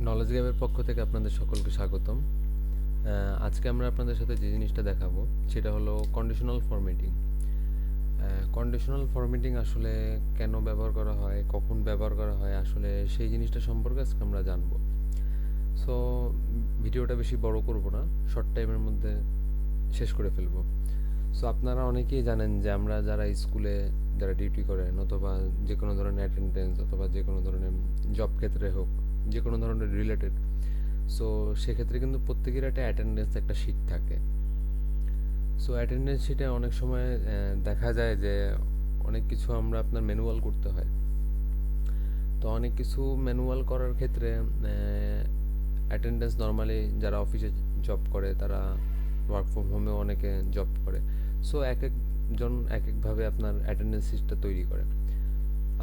Knowledge গ্যাপের পক্ষ থেকে আপনাদের সকলকে স্বাগতম। আজকে আমরা আপনাদের সাথে যে জিনিসটা দেখাবো সেটা হলো কন্ডিশনাল ফরম্যাটিং। কন্ডিশনাল ফরম্যাটিং আসলে কেন ব্যবহার করা হয়, কখন ব্যবহার করা হয়, আসলে সেই জিনিসটা সম্পর্কে আজকে আমরা জানবো। সো ভিডিওটা বেশি বড় করব না, শর্ট টাইমের মধ্যে শেষ করে ফেলবো। সো আপনারা অনেকেই জানেন যে আমরা যারা স্কুলে যারা ডিউটি করেন অথবা যে কোনো ধরনের অ্যাটেন্ডেন্স অথবা যে কোনো ধরনের জব ক্ষেত্রে হোক, যে কোনো ধরনের রিলেটেড, সো সেক্ষেত্রে কিন্তু প্রত্যেকের একটা অ্যাটেন্ডেন্স একটা শিট থাকে। সো অ্যাটেন্ডেন্স শিটে অনেক সময় দেখা যায় যে অনেক কিছু আমরা আপনার ম্যানুয়াল করতে হয়। তো অনেক কিছু ম্যানুয়াল করার ক্ষেত্রে অ্যাটেন্ডেন্স নর্মালি যারা অফিসে জব করে তারা ওয়ার্ক ফ্রম হোমেও অনেকে জব করে। সো এক একজন এক একভাবে আপনার অ্যাটেন্ডেন্স শিটটা তৈরি করে।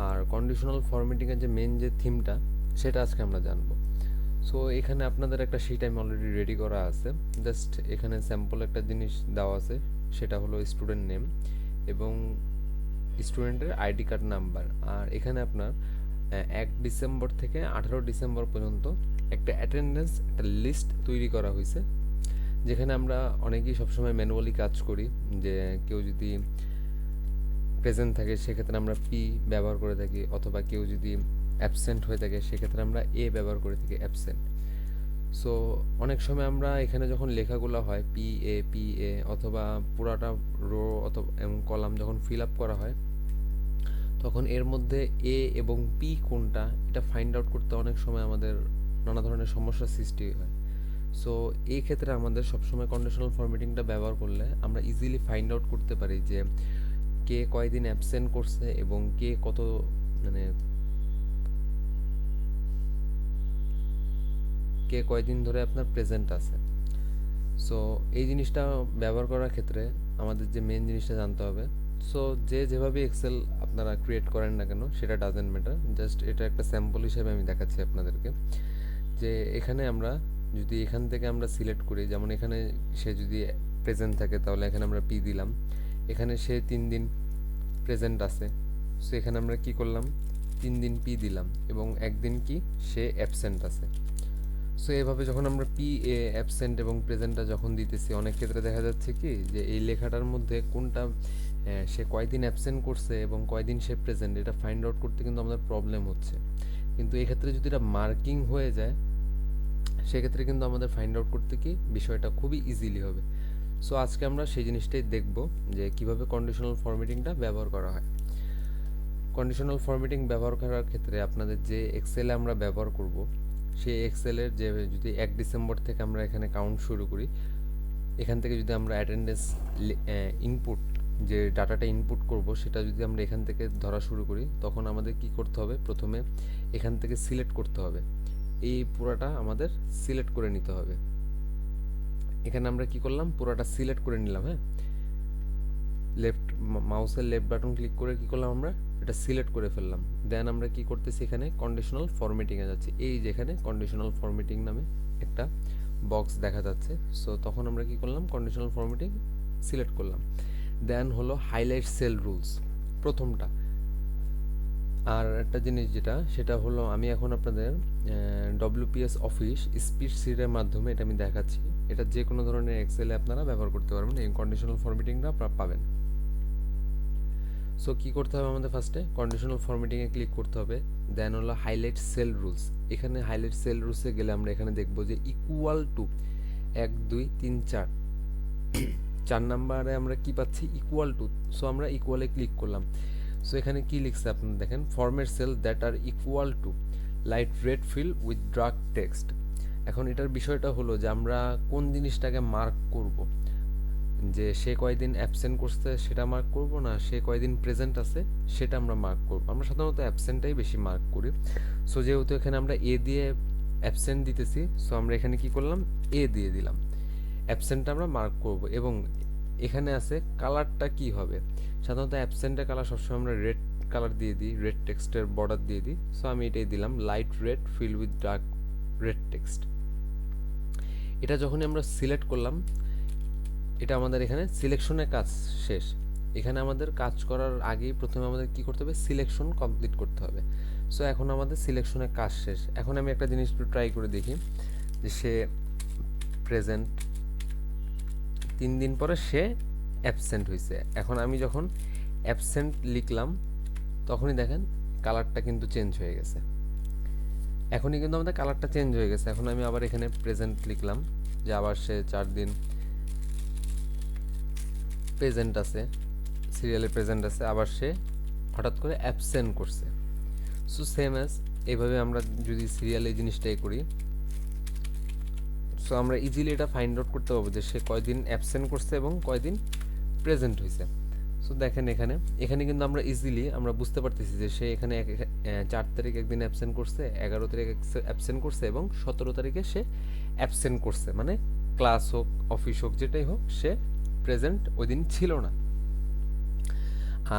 আর কন্ডিশনাল ফরম্যাটিংয়ের যে মেন যে থিমটা সেটা আজকে আমরা জানবো। সো এখানে আপনাদের একটা শিট আমি অলরেডি রেডি করা আছে। জাস্ট এখানে স্যাম্পল একটা জিনিস দেওয়া আছে, সেটা হলো স্টুডেন্ট নেম এবং স্টুডেন্টের আইডি কার্ড নাম্বার। আর এখানে আপনার 1 ডিসেম্বর থেকে 18 ডিসেম্বর পর্যন্ত একটা অ্যাটেন্ডেন্স একটা লিস্ট তৈরি করা হয়েছে, যেখানে আমরা অনেকেই সবসময় ম্যানুয়ালি কাজ করি। যে কেউ যদি প্রেজেন্ট থাকে সেক্ষেত্রে আমরা পি ব্যবহার করে থাকি, অথবা কেউ যদি অ্যাবসেন্ট হয়ে থাকে সেক্ষেত্রে আমরা এ ব্যবহার করে থাকি, অ্যাবসেন্ট। সো অনেক সময় আমরা এখানে যখন লেখাগুলো হয় পি এ অথবা পুরাটা রো অথবা এবং কলাম যখন ফিল আপ করা হয়, তখন এর মধ্যে এ এবং পি কোনটা এটা ফাইন্ড আউট করতে অনেক সময় আমাদের নানা ধরনের সমস্যার সৃষ্টি হয়। সো এই ক্ষেত্রে আমাদের সবসময় কন্ডিশনাল ফরম্যাটিংটা ব্যবহার করলে আমরা ইজিলি ফাইন্ড আউট করতে পারি যে কে কয়দিন অ্যাবসেন্ট করছে এবং কে কত, মানে কে কয়দিন ধরে আপনার প্রেজেন্ট আছে। সো এই জিনিসটা ব্যবহার করার ক্ষেত্রে আমাদের যে মেন জিনিসটা জানতে হবে। সো যে যেভাবে এক্সেল আপনারা ক্রিয়েট করেন না কেন সেটা ডাজেন্ট ম্যাটার, জাস্ট এটা একটা স্যাম্পল হিসেবে আমি দেখাচ্ছি আপনাদেরকে। যে এখানে আমরা যদি এখান থেকে আমরা সিলেক্ট করি, যেমন এখানে সে যদি প্রেজেন্ট থাকে তাহলে এখানে আমরা পি দিলাম। এখানে সে 3 দিন প্রেজেন্ট আছে, সো এখানে আমরা কি করলাম, 3 দিন পি দিলাম এবং একদিন কি সে অ্যাবসেন্ট আছে। সো এভাবে যখন আমরা পি এ অ্যাবসেন্ট এবং প্রেজেন্টটা যখন দিতেছি, অনেক ক্ষেত্রে দেখা যাচ্ছে কি যে এই লেখাটার মধ্যে কোনটা সে কয়দিন অ্যাবসেন্ট করছে এবং কয়দিন সে প্রেজেন্ট, এটা ফাইন্ড আউট করতে কিন্তু আমাদের প্রবলেম হচ্ছে। কিন্তু এক্ষেত্রে যদি এটা মার্কিং হয়ে যায় সেক্ষেত্রে কিন্তু আমাদের ফাইন্ড আউট করতে কি বিষয়টা খুবই ইজিলি হবে। সো আজকে আমরা সেই জিনিসটাই দেখব যে কিভাবে কন্ডিশনাল ফরম্যাটিংটা ব্যবহার করা হয়। কন্ডিশনাল ফরম্যাটিং ব্যবহার করার ক্ষেত্রে আপনাদের যে এক্সেলে আমরা ব্যবহার করব, সেই এক্সেলের যে যদি 1 ডিসেম্বর থেকে আমরা এখানে কাউন্ট শুরু করি, এখান থেকে যদি আমরা অ্যাটেন্ডেন্স ইনপুট যে ডাটাটা ইনপুট করব সেটা যদি আমরা এখান থেকে ধরা শুরু করি, তখন আমাদের কি করতে হবে, প্রথমে এখান থেকে সিলেক্ট করতে হবে। এই পুরাটা আমাদের সিলেক্ট করে নিতে হবে। এখানে আমরা কি করলাম, পুরাটা সিলেক্ট করে নিলাম। হ্যাঁ, লেফট মাউসের লেফট বাটন ক্লিক করে কি করলাম, আমরা এটা সিলেক্ট করে ফেললাম। দেন আমরা কি করতেছি, এখানে কন্ডিশনাল ফরম্যাটিংয়ে যাচ্ছি। এই যে এখানে কন্ডিশনাল ফরম্যাটিং নামে একটা বক্স দেখা যাচ্ছে। সো তখন আমরা কি করলাম, কন্ডিশনাল ফরম্যাটিং সিলেক্ট করলাম। দেন হলো হাইলাইট সেল রুলস, প্রথমটা। আর একটা জিনিস যেটা, সেটা হলো আমি এখন আপনাদের ডব্লিউপিএস অফিস স্প্রেডশিটের মাধ্যমে এটা আমি দেখাচ্ছি। এটা যে কোনো ধরনের এক্সেলে আপনারা ব্যবহার করতে পারবেন, এই কন্ডিশনাল ফরম্যাটিংটা আপনারা পাবেন। সো কী করতে হবে, আমাদের ফার্স্টে কন্ডিশনাল ফরম্যাটিংয়ে ক্লিক করতে হবে। দেন হলো হাইলাইট সেল রুলস। এখানে হাইলাইট সেল রুলসে গেলে আমরা এখানে দেখব যে ইকুয়াল টু 1 2 3 4 4 নাম্বারে আমরা কি পাচ্ছি, ইকুয়াল টু। সো আমরা ইকুয়ালে ক্লিক করলাম। সো এখানে কি লিখছে আপনারা দেখেন, format cell that are equal to light red fill with dark text. এখন এটার বিষয়টা হলো যে আমরা কোন জিনিসটাকে মার্ক করব, যে সে কয়দিন অ্যাবসেন্ট করছে সেটা মার্ক করব, না সে কয়দিন প্রেজেন্ট আছে সেটা আমরা মার্ক করব। আমরা সাধারণত অ্যাবসেন্টটাই বেশি মার্ক করি। সো যেহেতু এখানে আমরা এ দিয়ে অ্যাবসেন্ট দিতেছি, সো আমরা এখানে কি করলাম, এ দিয়ে দিলাম। অ্যাবসেন্টটা আমরা মার্ক করব এবং এখানে আছে কালারটা কি হবে। সাধারণত অ্যাবসেন্টের কালার সবসময় আমরা রেড কালার দিয়ে দিই, রেড টেক্সটের বর্ডার দিয়ে দিই। সো আমি এটাই দিলাম, light red fill with dark red text. এটা যখনই আমরা সিলেক্ট করলাম, এটা আমাদের এখানে সিলেকশনের কাজ শেষ। এখানে আমাদের কাজ করার আগেই প্রথমে আমাদের কি করতে হবে, সিলেকশন কমপ্লিট করতে হবে। সো এখন আমাদের সিলেকশনের কাজ শেষ। এখন আমি একটা জিনিস একটু ট্রাই করে দেখি যে সে প্রেজেন্ট 3 দিন পরে সে অ্যাবসেন্ট হয়েছে। এখন আমি যখন অ্যাবসেন্ট লিখলাম তখনই দেখেন কালারটা কিন্তু চেঞ্জ হয়ে গেছে। এখনই কিন্তু আমাদের কালারটা চেঞ্জ হয়ে গেছে। এখন আমি আবার এখানে প্রেজেন্ট লিখলাম যে আবার সে 4 দিন প্রেজেন্ট আছে, সিরিয়ালে প্রেজেন্ট আছে, আবার সে হঠাৎ করে অ্যাবসেন্ট করছে। সো সেম অ্যাজ এইভাবে আমরা যদি সিরিয়ালে এই জিনিসটাই করি, সো আমরা ইজিলি এটা ফাইন্ড আউট করতে পারবো যে সে কয়দিন অ্যাবসেন্ট করছে এবং কয়দিন প্রেজেন্ট হয়েছে। সো দেখেন এখানে এখানে কিন্তু আমরা ইজিলি আমরা বুঝতে পারতেছি যে সে এখানে 4 তারিখ একদিন অ্যাবসেন্ট করছে, 11 তারিখ অ্যাবসেন্ট করছে এবং 17 তারিখে সে অ্যাবসেন্ট করছে, মানে ক্লাস হোক অফিস হোক যেটাই হোক সে প্রেজেন্ট ওই দিন ছিল না।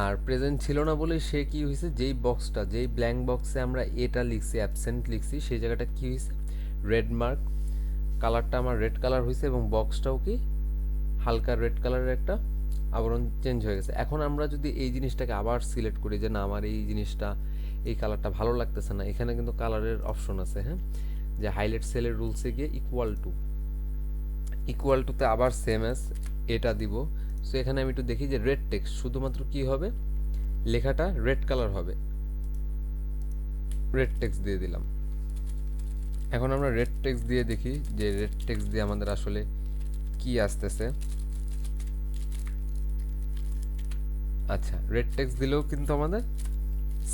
আর প্রেজেন্ট ছিল না বলে সে কি হয়েছে, যেই বক্সটা যেই ব্ল্যাঙ্ক বক্সে আমরা এটা লিখছি অ্যাবসেন্ট লিখছি সেই জায়গাটা কি হয়েছে, রেড মার্ক, কালারটা আমার রেড কালার হয়েছে এবং বক্সটাও কি হালকা রেড কালারের একটা আবরণ চেঞ্জ হয়ে গেছে। এখন আমরা যদি এই জিনিসটাকে আবার সিলেক্ট করি যে না আমার এই জিনিসটা এই কালারটা ভালো লাগতেছে না, এখানে কিন্তু কালারের অপশন আছে, হ্যাঁ, যে হাইলাইট সেলের রুলসে গিয়ে ইকুয়াল টুতে আবার সেম অ্যাজ এটা দিব। সো এখানে আমি একটু দেখি যে রেড টেক্সট শুধুমাত্র কি হবে, লেখাটা রেড কালার হবে, রেড টেক্সট দিয়ে দিলাম। এখন আমরা রেড টেক্সট দিয়ে দেখি যে রেড টেক্সট দিয়ে আমাদের আসলে কি আসতেছে। আচ্ছা, রেড টেক্সট দিলেও কিন্তু আমাদের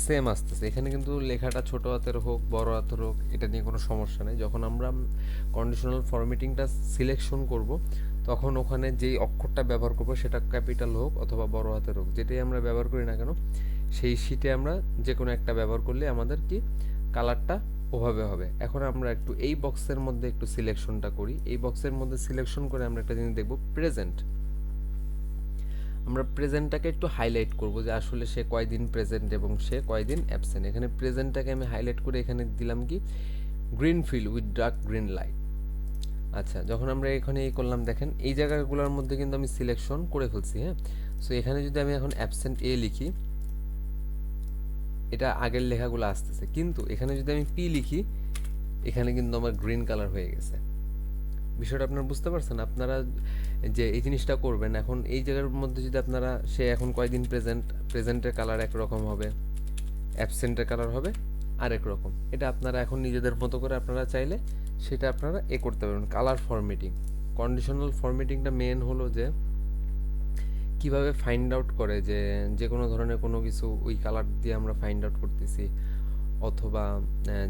সেম আসতেছে। এখানে কিন্তু লেখাটা ছোট হাতের হোক বড় হাতের হোক এটা নিয়ে কোনো সমস্যা নেই। যখন আমরা কন্ডিশনাল ফরম্যাটিংটা সিলেকশন করব তখন ওখানে যেই অক্ষরটা ব্যবহার করব সেটা ক্যাপিটাল হোক অথবা বড় হাতের হোক, যেটাই আমরা ব্যবহার করি না কেন সেই শিটে আমরা যে কোনো একটা ব্যবহার করলে আমাদের কি কালারটা ওভাবে হবে। এখন আমরা একটু এই বক্সের মধ্যে একটু সিলেকশনটা করি। এই বক্সের মধ্যে সিলেকশন করে আমরা একটা জিনিস দেখব, প্রেজেন্ট। আমরা প্রেজেন্টটাকে একটু হাইলাইট করব যে আসলে সে কয়দিন প্রেজেন্ট এবং সে কয়দিন অ্যাবসেন্ট। এখানে প্রেজেন্টটাকে আমি হাইলাইট করে এখানে দিলাম কি green feel with dark green light. আচ্ছা, যখন আমরা এখানে এই করলাম দেখেন এই জায়গাগুলোর মধ্যে কিন্তু আমি সিলেকশন করে ফেলছি, হ্যাঁ। সো এখানে যদি আমি এখন অ্যাবসেন্ট এ লিখি এটা আগের লেখাগুলো আসতেছে, কিন্তু এখানে যদি আমি পি লিখি এখানে কিন্তু আমার গ্রিন কালার হয়ে গেছে। বিষয়টা আপনারা বুঝতে পারছেন? আপনারা যে এই জিনিসটা করবেন এখন এই জায়গার মধ্যে যদি আপনারা সে এখন কয়দিন প্রেজেন্টের কালার একরকম হবে, অ্যাবসেন্টের কালার হবে আরেক রকম। এটা আপনারা এখন নিজেদের মতো করে আপনারা চাইলে সেটা আপনারা করতে পারবেন। কালার ফরম্যাটিং, কন্ডিশনাল ফরম্যাটিংটা মেন হলো যে কিভাবে ফাইন্ড আউট করে যে যে কোনো ধরনের কোনো কিছু ওই কালার দিয়ে আমরা ফাইন্ড আউট করতেছি, অথবা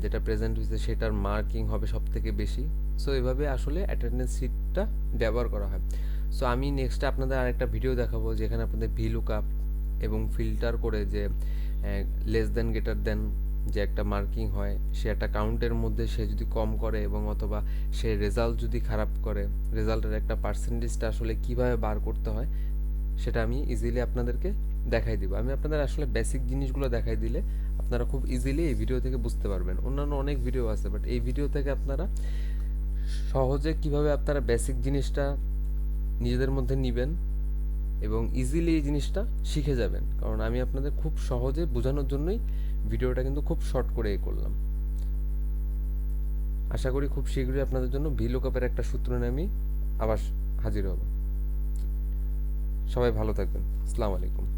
যেটা প্রেজেন্ট হয়েছে সেটার মার্কিং হবে সব থেকে বেশি। সো এভাবে আসলে অ্যাটেন্ডেন্স শিটটা ব্যবহার করা হয়। সো আমি নেক্সটে আপনাদের আরেকটা ভিডিও দেখাবো যেখানে আপনাদের ভিলুকআপ এবং ফিল্টার করে যে লেস দেন গ্রেটার দেন যে একটা মার্কিং হয় সে একটা কাউন্টের মধ্যে সে যদি কম করে এবং অথবা সে রেজাল্ট যদি খারাপ করে রেজাল্টের একটা পার্সেন্টেজটা আসলে কিভাবে বার করতে হয় সেটা আমি ইজিলি আপনাদেরকে দেখাই দিব। আমি আপনাদের আসলে বেসিক জিনিসগুলো দেখাই দিলে আপনারা খুব ইজিলি এই ভিডিও থেকে বুঝতে পারবেন। অন্যান্য অনেক ভিডিও আছে বাট এই ভিডিও থেকে আপনারা সহজে কিভাবে আপনারা বেসিক জিনিসটা নিজেদের মধ্যে নিবেন এবং ইজিলি এই জিনিসটা শিখে যাবেন, কারণ আমি আপনাদের খুব সহজে বোঝানোর জন্যই ভিডিওটা কিন্তু খুব শর্ট করে করলাম। আশা করি খুব শীঘ্রই আপনাদের জন্য ভিলুকআপের একটা সূত্র নিয়ে আমি আবার হাজির হব। সবাই ভালো থাকবেন। আসসালামু আলাইকুম।